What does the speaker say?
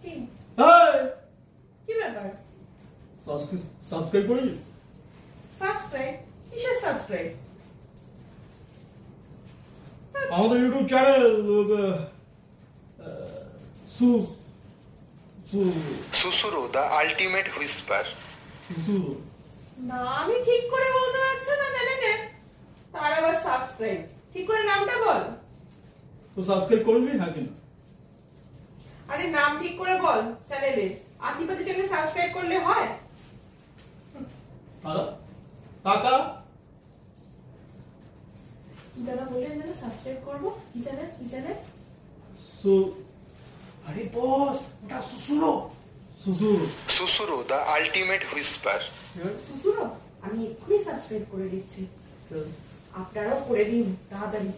কি হাই কি ব্যাপার? সাবস্ক্রাইব করিস? সাবস্ক্রাইব? কিসের সাবস্ক্রাইব? আমাদের YouTube channel Susuru the ultimate whisper. না আমি ঠিক করে বলতে পারছি না চ্যানেলে, তার আবার সাবস্ক্রাইব। ঠিক করে নামটা বল। তো সাবস্ক্রাইব করবি হ্যাঁ কিনা? আরে নাম ঠিক করে বল চ্যানেলে। আতিপাতি চ্যানেলে সাবস্ক্রাইব করলে হয়? টাকা কি দাদা বললেন যেন সাবস্ক্রাইব করব? কি চ্যানেল? কি চ্যানেল? আরে বস ওটা সুসুরো। সুসুরু দ্য আলটিমেট হুইসপার। সুসুরো? আমি এক্ষুনি সাবস্ক্রাইব করে দিচ্ছি। আপনারাও করে দিন তাড়াতাড়ি।